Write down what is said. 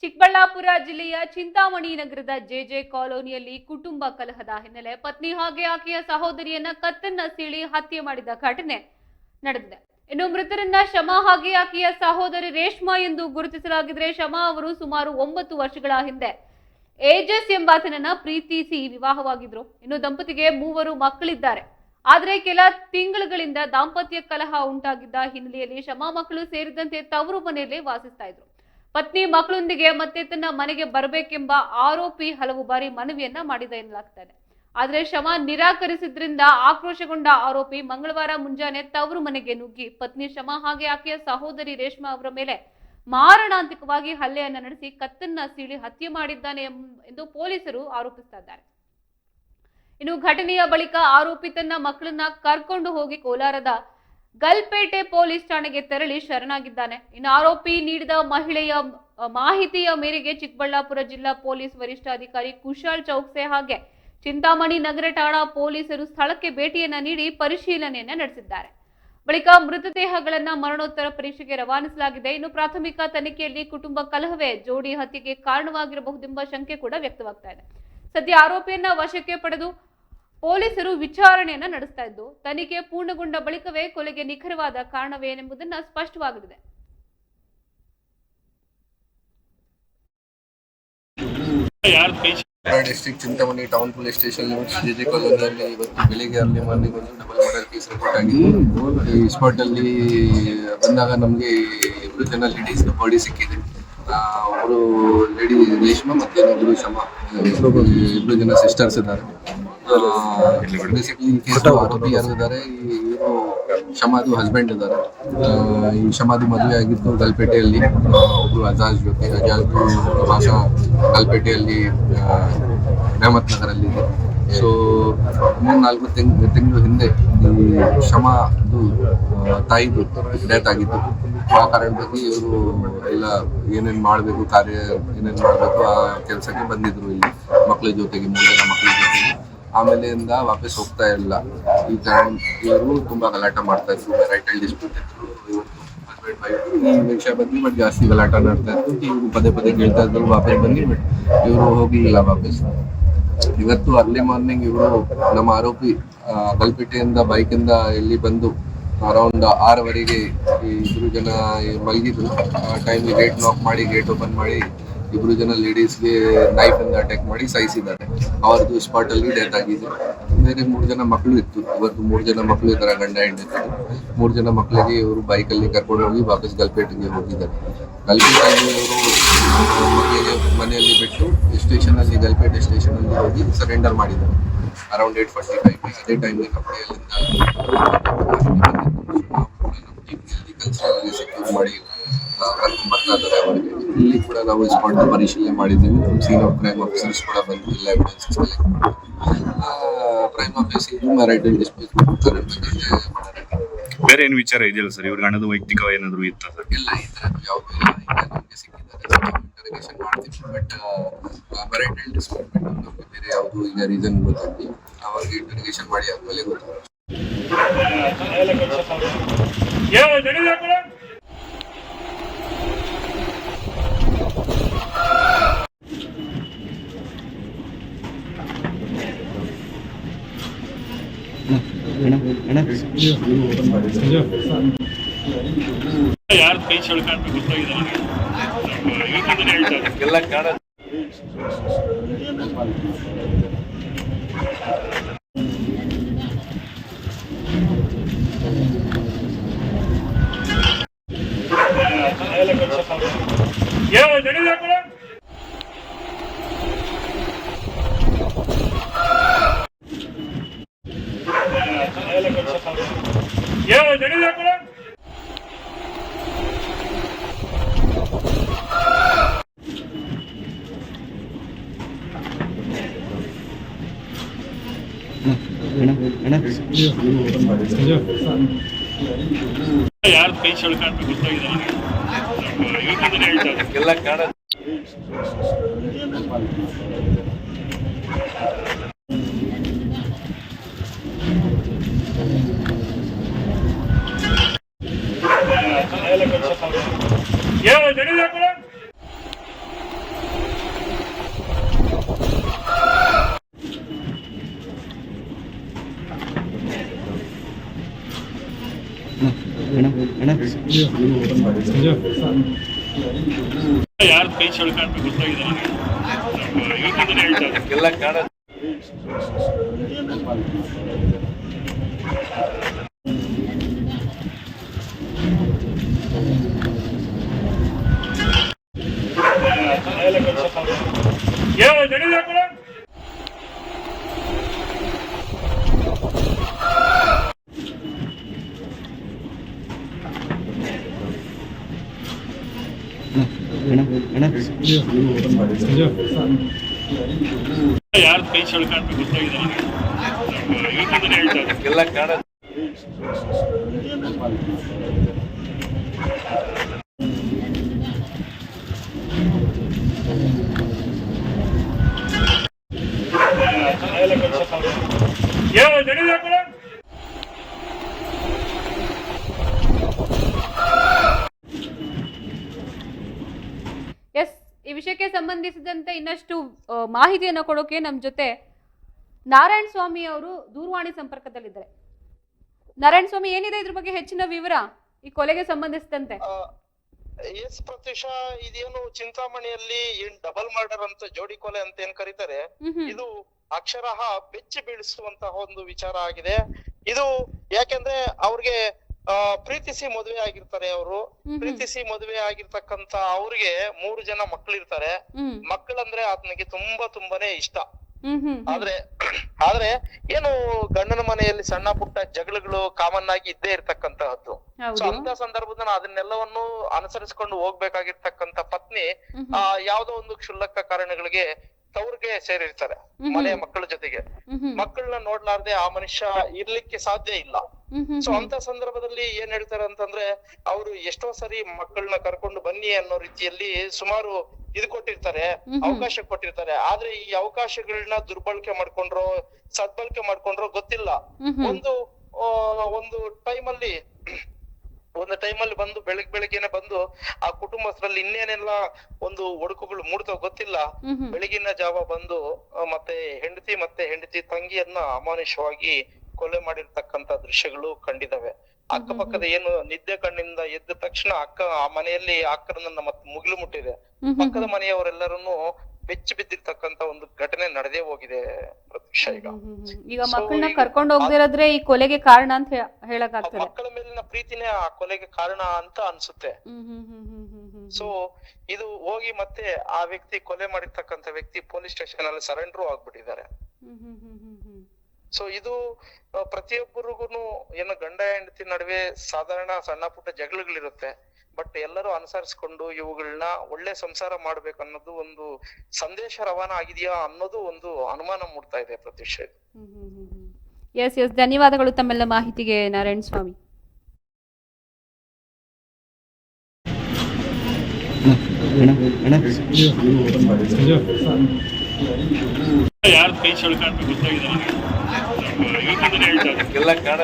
ಚಿಕ್ಕಬಳ್ಳಾಪುರ ಜಿಲ್ಲೆಯ ಚಿಂತಾಮಣಿ ನಗರದ ಜೆಜೆ ಕಾಲೋನಿಯಲ್ಲಿ ಕುಟುಂಬ ಕಲಹದ ಹಿನ್ನೆಲೆ ಪತ್ನಿ ಹಾಗೆ ಆಕೆಯ ಸಹೋದರಿಯನ್ನ ಕತ್ತನ್ನ ಸೀಳಿ ಹತ್ಯೆ ಮಾಡಿದ ಘಟನೆ ನಡೆದಿದೆ. ಇನ್ನು ಮೃತರನ್ನ ಶಮಾ ಹಾಗೆ ಆಕೆಯ ಸಹೋದರಿ ರೇಷ್ಮಾ ಎಂದು ಗುರುತಿಸಲಾಗಿದ್ರೆ, ಶಮಾ ಅವರು ಸುಮಾರು 9 ವರ್ಷಗಳ ಹಿಂದೆ ಏಜಸ್ ಎಂಬಾತನನ್ನ ಪ್ರೀತಿಸಿ ವಿವಾಹವಾಗಿದ್ರು. ಇನ್ನು ದಂಪತಿಗೆ 3 ಮಕ್ಕಳಿದ್ದಾರೆ. ಆದರೆ ಕೆಲ ತಿಂಗಳುಗಳಿಂದ ದಾಂಪತ್ಯ ಕಲಹ ಉಂಟಾಗಿದ್ದ ಹಿನ್ನೆಲೆಯಲ್ಲಿ ಶಮಾ ಮಕ್ಕಳು ಸೇರಿದಂತೆ ತವರು ಮನೆಯಲ್ಲೇ ವಾಸಿಸ್ತಾ ಇದ್ರು. ಪತ್ನಿ ಮಕ್ಕಳೊಂದಿಗೆ ಮತ್ತೆ ತನ್ನ ಮನೆಗೆ ಬರಬೇಕೆಂಬ ಆರೋಪಿ ಹಲವು ಬಾರಿ ಮನವಿಯನ್ನ ಮಾಡಿದ ಎನ್ನಲಾಗ್ತಾ ಇದೆ. ಆದರೆ ಶಮಾ ನಿರಾಕರಿಸಿದ್ರಿಂದ ಆಕ್ರೋಶಗೊಂಡ ಆರೋಪಿ ಮಂಗಳವಾರ ಮುಂಜಾನೆ ತವರು ಮನೆಗೆ ನುಗ್ಗಿ ಪತ್ನಿ ಶಮಾ ಹಾಗೆ ಆಕೆಯ ಸಹೋದರಿ ರೇಷ್ಮಾ ಅವರ ಮೇಲೆ ಮಾರಣಾಂತಿಕವಾಗಿ ಹಲ್ಲೆಯನ್ನ ನಡೆಸಿ ಕತ್ತನ್ನ ಸೀಳಿ ಹತ್ಯೆ ಮಾಡಿದ್ದಾನೆ ಎಂದು ಪೊಲೀಸರು ಆರೋಪಿಸ್ತಾ ಇದ್ದಾರೆ. ಇನ್ನು ಘಟನೆಯ ಬಳಿಕ ಆರೋಪಿ ತನ್ನ ಮಕ್ಕಳನ್ನ ಕರ್ಕೊಂಡು ಹೋಗಿ ಕೋಲಾರದ ಗಲ್ಪೇಟೆ ಪೊಲೀಸ್ ಠಾಣೆಗೆ ತೆರಳಿ ಶರಣಾಗಿದ್ದಾನೆ. ಇನ್ನು ಆರೋಪಿ ನೀಡಿದ ಮಹಿಳೆಯ ಮಾಹಿತಿಯ ಮೇರೆಗೆ ಚಿಕ್ಕಬಳ್ಳಾಪುರ ಜಿಲ್ಲಾ ಪೊಲೀಸ್ ವರಿಷ್ಠಾಧಿಕಾರಿ ಕುಶಾಲ್ ಚೌಕ್ಸೆ ಹಾಗೆ ಚಿಂತಾಮಣಿ ನಗರ ಠಾಣಾ ಪೊಲೀಸರು ಸ್ಥಳಕ್ಕೆ ಭೇಟಿಯನ್ನ ನೀಡಿ ಪರಿಶೀಲನೆಯನ್ನ ನಡೆಸಿದ್ದಾರೆ. ಬಳಿಕ ಮೃತದೇಹಗಳನ್ನ ಮರಣೋತ್ತರ ಪರೀಕ್ಷೆಗೆ ರವಾನಿಸಲಾಗಿದೆ. ಇನ್ನು ಪ್ರಾಥಮಿಕ ತನಿಖೆಯಲ್ಲಿ ಕುಟುಂಬ ಕಲಹವೇ ಜೋಡಿ ಹತ್ಯೆಗೆ ಕಾರಣವಾಗಿರಬಹುದೆಂಬ ಶಂಕೆ ಕೂಡ ವ್ಯಕ್ತವಾಗ್ತಾ ಇದೆ. ಸದ್ಯ ಆರೋಪಿಯನ್ನ ವಶಕ್ಕೆ ಪಡೆದು ಪೊಲೀಸರು ವಿಚಾರಣೆಯನ್ನ ನಡೆಸ್ತಾ ಇದ್ದು, ತನಿಖೆ ಪೂರ್ಣಗೊಂಡ ಬಳಿಕವೇ ಕೊಲೆಗೆ ನಿಖರವಾದ ಕಾರಣವೇನೆಂಬುದನ್ನ ಸ್ಪಷ್ಟವಾಗಲಿದೆ. District Chintamani town police station JJ ಕಾಲೋನಿಯಲ್ಲಿ ಇವತ್ತು ಬೆಳಿಗ್ಗೆ ಅರ್ಲಿ ಮಾರ್ನಿಂಗ್ ಒಂದು ಡಬಲ್ ಮರ್ಡರ್ ಕೇಸ್ ರಿಪೋರ್ಟ್ ಆಗಿದೆ. ಈ ಸ್ಪಾಟ್ ಅಲ್ಲಿ ಬಂದಾಗ ನಮಗೆ 2 ಜನ ಲೇಡೀಸ್ ಬಾಡಿ ಸಿಕ್ಕಿದೆ. ಅವರು ಲೇಡಿ ರೇಷ್ಮಾ ಮತ್ತೆ ಇನ್ನೊಬ್ರು ಶಮಾ, 2 ಜನ ಸಿಸ್ಟರ್ಸ್ ಇದ್ದಾರೆ. ಬೇಸಿಕಲಿ ಕೇಸ್ ಆರೋಪಿ ಯಾರಿದ್ದಾರೆ, ಇವರು ಶಮಾದು ಹಸ್ಬೆಂಡ್ ಇದ್ದಾರೆ. ಈ ಶಮಾದು ಮದುವೆ ಆಗಿದ್ದು ಗಲ್ಪೇಟೆಯಲ್ಲಿ ಒಬ್ರು ಅಜಾಜ್ ಜೊತೆ. ಅಜಾಜ್ದು ನಿವಾಸ ಗಲ್ಪೇಟೆಯಲ್ಲಿ ನೇಮತ್ ನಗರಲ್ಲಿ ಇದೆ. ಸೊ 3-4 ತಿಂಗಳು ಹಿಂದೆ ಈ ಶಮಾದು ತಾಯಿದು ಡೆತ್ ಆಗಿತ್ತು. ಆ ಕಾರಣವಾಗಿ ಇವರು ಎಲ್ಲ ಏನೇನು ಮಾಡಬೇಕು, ಕಾರ್ಯ ಏನೇನು ಮಾಡಬೇಕು ಆ ಕೆಲಸಕ್ಕೆ ಬಂದಿದ್ರು ಇಲ್ಲಿ ಮಕ್ಕಳ ಜೊತೆಗೆ, 3 ಜನ ಮಕ್ಕಳ ಜೊತೆಗೆ. ಆಮೇಲೆಯಿಂದ ವಾಪಸ್ ಹೋಗ್ತಾ ಇಲ್ಲ. ಈ ಟೈಮ್ ಇವರು ತುಂಬಾ ಗಲಾಟ ಮಾಡ್ತಾ ಇದ್ರು, ರೈಟಲ್ ಡಿಸ್ಪ್ಯೂಟ್ ಇದ್ರು. ಈ ವಿಷಯ ಬಗ್ಗೆ ಬಟ್ ಜಾಸ್ತಿ ಗಲಾಟ ಮಾಡ್ತಾ ಇದ್ರು. ಇವರು ಪದೇ ಪದೇ ಕೇಳ್ತಾ ಇದ್ರು ವಾಪಸ್ ಬನ್ನಿ, ಬಟ್ ಇವರು ಹೋಗ್ಲಿಲ್ಲ ವಾಪಸ್. ಇವತ್ತು ಅರ್ಲಿ ಮಾರ್ನಿಂಗ್ ಇವರು ನಮ್ಮ ಆರೋಪಿ ಗಲ್ಪೇಟೆಯಿಂದ ಬೈಕಿಂದ ಇಲ್ಲಿ ಬಂದು ಅರೌಂಡ್ 6:00 ಈ 2 ಜನ ಮಲಗಿದ್ರು. ಆ ಟೈಮ್ಗೆ ಗೇಟ್ ನಾಕ್ ಮಾಡಿ, ಗೇಟ್ ಓಪನ್ ಮಾಡಿ 2 ಜನ ಲೇಡೀಸ್ಗೆ ನೈಫ್ ಇಂದ ಅಟ್ಯಾಕ್ ಮಾಡಿ ಸಾಯಿಸಿದ್ದಾರೆ. ಅವ್ರದ್ದು ಸ್ಪಾಟ್ ಅಲ್ಲಿ ಡೆತ್ ಆಗಿದೆ. ಬೇರೆ 3 ಜನ ಮಕ್ಕಳು ಇತ್ತು. ಇವತ್ತು 3 ಜನ ಮಕ್ಕಳು ಇದ್ದಾರೆ, ಗಂಡ ಹೆಂಡತಿ. 3 ಜನ ಮಕ್ಕಳಿಗೆ ಇವರು ಬೈಕಲ್ಲಿ ಕರ್ಕೊಂಡು ಹೋಗಿ ವಾಪಸ್ ಗಲ್ಪೇಟೆಗೆ ಹೋಗಿದ್ದಾರೆ. ಗಲ್ಪೇಟೆಯಲ್ಲಿ ಇವರು ಮಕ್ಕಳಿಗೆ ಮನೆಯಲ್ಲಿ ಬಿಟ್ಟು ಸ್ಟೇಷನ್ ಅಲ್ಲಿ, ಗಲ್ಪೇಟೆ ಸ್ಟೇಷನ್ ಅಲ್ಲಿ ಹೋಗಿ ಸರೆಂಡರ್ ಮಾಡಿದ್ದಾರೆ ಅರೌಂಡ್ 8:45. ಅದೇ ಟೈಮ್ಗೆ ಸೆಕ್ಯೂರ್ ಮಾಡಿ ಬರ್ತಾ ಇದ್ದಾರೆ ಅವರಿಗೆ. ಇಲ್ಲಿ ಕೂಡ ನಾವು ಸ್ಪಾಟ್ ಪರಿಶೀಲನೆ ಮಾಡಿದ್ದೀವಿ. ಸೀನ್ ಆಫ್ ಕ್ರೈಮ್ ಆಫೀಸರ್ಸ್ ಕೂಡ ಬಂದು ಎಲ್ಲ ಎವಿಡೆನ್ಸಸ್ ಕಲೆಕ್ಟ್ ಮಾಡಿ ಕ್ರೈಮ್ ಆಫೀಸರ್ ಮ್ಯಾರಿಟಲ್ ಡಿಸ್ಪ್ಯೂಟ್ ಬೇರೆ ಏನು ವಿಚಾರ ಇದೆಯಲ್ಲ ಸರ್, ಇವ್ರಿಗೆ ಹಣದ ವೈಯಕ್ತಿಕ ಏನಾದ್ರು ಇತ್ತ ಸರ್? ಇಲ್ಲ, ಈ ತರ ಯಾವುದು ಇಲ್ಲ. ಈಗ ನಮಗೆ ಸಿಕ್ಕಿದ್ದಾರೆ, ಇಂಟರ್ರೋಗೇಷನ್ ಮಾಡ್ತೀವಿ. ಬಟ್ ಮ್ಯಾರಿಟಲ್ ಡಿಸ್ಪ್ಯೂಟ್ ನಮಗೆ ಬೇರೆ ಯಾವುದು ಈಗ ರೀಸನ್ ಗೊತ್ತಾಗ್ತಿಲ್ಲ. ಅವಾಗ ಇಂಟರ್ರೋಗೇಷನ್ ಮಾಡಿ ಆದ್ಮೇಲೆ ಗೊತ್ತಾಗುತ್ತೆ. ಯಾರು ಕೈ ಚಳಕ ಗೊತ್ತಾಗಿದೆ ಎಲ್ಲ ಕಾಣ. ಯಾರು ಕೈ ಚಳಕ ಅಂತ ಗೊತ್ತಾಗಿದೆ ಎಲ್ಲ ಕಾಣ. ಯಾರು ಕೈ ಚಳಕ ಅಂತ ಗೊತ್ತಾಗಿದೆ ಇವತ್ತಿಂದನೇ ಹೇಳ್ತಾರೆ ಎಲ್ಲ ಕಾಣ ಯಾರು ಕೈ ಚಳಕ ಅಂತ ಗೊತ್ತಾಗಿದೆ ಇವತ್ತಿಂದನೇ ಹೇಳ್ತಾರೆ ಎಲ್ಲ ಕಾಣ ಎಸ್, ಈ ವಿಷಯಕ್ಕೆ ಸಂಬಂಧಿಸಿದಂತೆ ಇನ್ನಷ್ಟು ಮಾಹಿತಿಯನ್ನು ಕೊಡೋಕೆ ನಮ್ಮ ಜೊತೆ ನಾರಾಯಣ ಸ್ವಾಮಿ ಅವರು ದೂರವಾಣಿ ಸಂಪರ್ಕದಲ್ಲಿದ್ದಾರೆ. ನಾರಾಯಣ ಸ್ವಾಮಿ, ಏನಿದೆ ಇದ್ರ ಬಗ್ಗೆ ಹೆಚ್ಚಿನ ವಿವರ ಈ ಕೊಲೆಗೆ ಸಂಬಂಧಿಸಿದಂತೆ? ಎಸ್ ಪ್ರತ್ಯೂಷ, ಇದೇನು ಚಿಂತಾಮಣಿಯಲ್ಲಿ ಏನ್ ಡಬಲ್ ಮರ್ಡರ್ ಅಂತ ಜೋಡಿ ಕೊಲೆ ಅಂತ ಏನ್ ಕರೀತಾರೆ, ಇದು ಅಕ್ಷರಃ ಬೆಚ್ಚಿ ಬೀಳಿಸುವಂತಹ ಒಂದು ವಿಚಾರ ಆಗಿದೆ. ಇದು ಯಾಕೆಂದ್ರೆ ಅವ್ರಿಗೆ ಪ್ರೀತಿಸಿ ಮದುವೆ ಆಗಿರ್ತಾರೆ. ಅವರು ಪ್ರೀತಿಸಿ ಮದುವೆ ಆಗಿರ್ತಕ್ಕಂತ ಅವ್ರಿಗೆ 3 ಜನ ಮಕ್ಕಳಿರ್ತಾರೆ. ಮಕ್ಕಳಂದ್ರೆ ಆತನಿಗೆ ತುಂಬಾನೇ ಇಷ್ಟ. ಆದ್ರೆ ಏನು ಗಂಡನ ಮನೆಯಲ್ಲಿ ಸಣ್ಣ ಪುಟ್ಟ ಜಗಳಗಳು ಕಾಮನ್ ಆಗಿ ಇದ್ದೇ ಇರ್ತಕ್ಕಂತಹದ್ದು. ಸೊ ಅಂತ ಸಂದರ್ಭದಲ್ಲಿ ಅದನ್ನೆಲ್ಲವನ್ನು ಅನುಸರಿಸಿಕೊಂಡು ಹೋಗ್ಬೇಕಾಗಿರ್ತಕ್ಕಂತ ಪತ್ನಿ ಯಾವ್ದೋ ಒಂದು ಕ್ಷುಲ್ಲಕ ಕಾರಣಗಳಿಗೆ ತವ್ರಿಗೆ ಸೇರಿರ್ತಾರೆ ಮನೆಯ ಮಕ್ಕಳ ಜೊತೆಗೆ. ಮಕ್ಕಳನ್ನ ನೋಡ್ಲಾರ್ದೆ ಆ ಮನುಷ್ಯ ಇರ್ಲಿಕ್ಕೆ ಸಾಧ್ಯ ಇಲ್ಲ. ಸೊ ಅಂತ ಸಂದರ್ಭದಲ್ಲಿ ಏನ್ ಹೇಳ್ತಾರೆ ಅಂತಂದ್ರೆ, ಅವರು ಎಷ್ಟೋ ಸರಿ ಮಕ್ಕಳನ್ನ ಕರ್ಕೊಂಡು ಬನ್ನಿ ಅನ್ನೋ ರೀತಿಯಲ್ಲಿ ಸುಮಾರು ಇದು ಕೊಟ್ಟಿರ್ತಾರೆ, ಅವಕಾಶ ಕೊಟ್ಟಿರ್ತಾರೆ. ಆದ್ರೆ ಈ ಅವಕಾಶಗಳನ್ನ ದುರ್ಬಳಕೆ ಮಾಡ್ಕೊಂಡ್ರೋ ಸದ್ಬಳಕೆ ಮಾಡ್ಕೊಂಡ್ರೋ ಗೊತ್ತಿಲ್ಲ. ಒಂದು ಟೈಮಲ್ಲಿ ಬಂದು ಬೆಳಗ್ಗೆನೆ ಬಂದು ಆ ಕುಟುಂಬಸ್ಥರಲ್ಲಿ ಇನ್ನೇನೆಲ್ಲ ಒಂದು ಒಡಕುಗಳು ಮೂಡ್ತಾವ ಗೊತ್ತಿಲ್ಲ. ಬೆಳಗಿನ ಜಾವ ಬಂದು ಮತ್ತೆ ಹೆಂಡತಿ ತಂಗಿಯನ್ನ ಅಮಾನುಷವಾಗಿ ಕೊಲೆ ಮಾಡಿರ್ತಕ್ಕಂತ ದೃಶ್ಯಗಳು ಕಂಡಿದಾವೆ. ಅಕ್ಕಪಕ್ಕದ ಏನು ನಿದ್ದೆ ಕಣ್ಣಿಂದ ಎದ್ದ ತಕ್ಷಣ ಆ ಮನೆಯಲ್ಲಿ ಆಕ್ರಮಣ ಮತ್ತೆ ಮುಗಿಲು ಮುಟ್ಟಿದೆ. ಪಕ್ಕದ ಮನೆಯವರೆಲ್ಲರನ್ನು ಬೆಚ್ಚಿ ಬಿದ್ದಿರ್ತಕ್ಕಂತ ಒಂದು ಘಟನೆ ನಡೆದೇ ಹೋಗಿದೆ ಪ್ರತ್ಯಕ್ಷ. ಈಗ ಮಕ್ಕಳನ್ನ ಕರ್ಕೊಂಡು ಹೋಗದಿರೋದ್ರೆ ಈ ಕೊಲೆಗೆ ಕಾರಣ ಅಂತ ಹೇಳಕ್ಕಾಗ್ತದೆ. ಮಕ್ಕಳ ಮೇಲಿನ ಪ್ರೀತಿನೇ ಆ ಕೊಲೆಗೆ ಕಾರಣ ಅಂತ ಅನ್ಸುತ್ತೆ. ಸೊ ಇದು ಹೋಗಿ ಮತ್ತೆ ಆ ವ್ಯಕ್ತಿ ಕೊಲೆ ಮಾಡಿರ್ತಕ್ಕಂತ ವ್ಯಕ್ತಿ ಪೊಲೀಸ್ ಸ್ಟೇಷನ್ ಅಲ್ಲಿ ಸರೆಂಡರ್ ಆಗ್ಬಿಟ್ಟಿದ್ದಾರೆ. ಸೊ ಇದು ಪ್ರತಿಯೊಬ್ಬರಿಗೂನು ಏನು ಗಂಡ ಹೆಂಡತಿ ನಡುವೆ ಸಾಧಾರಣ ಸಣ್ಣ ಪುಟ್ಟ ಜಗಳಗಳಿರುತ್ತೆ. ಬಟ್ ಎಲ್ಲರೂ ಅನುಸರಿಸಿಕೊಂಡು ಇವುಗಳನ್ನ ಒಳ್ಳೆ ಸಂಸಾರ ಮಾಡ್ಬೇಕು ಅನ್ನೋದು ಒಂದು ಸಂದೇಶ ರವಾನ ಆಗಿದೆಯಾ ಅನ್ನೋದು ಒಂದು ಅನುಮಾನ ಮೂಡ್ತಾ ಇದೆ ಪ್ರತ್ಯಕ್ಷ. ಎಸ್, ಧನ್ಯವಾದಗಳು ತಮ್ಮೆಲ್ಲ ಮಾಹಿತಿಗೆ ನಾರಾಯಣ ಸ್ವಾಮಿ. ಯಾರು ಕೈ ಚಳಕ ಅಂತ ಗೊತ್ತಾಗಿದೆ ಇವತ್ತಿಂದನೇ ಹೇಳ್ತಾರೆ ಎಲ್ಲ ಕಾಣ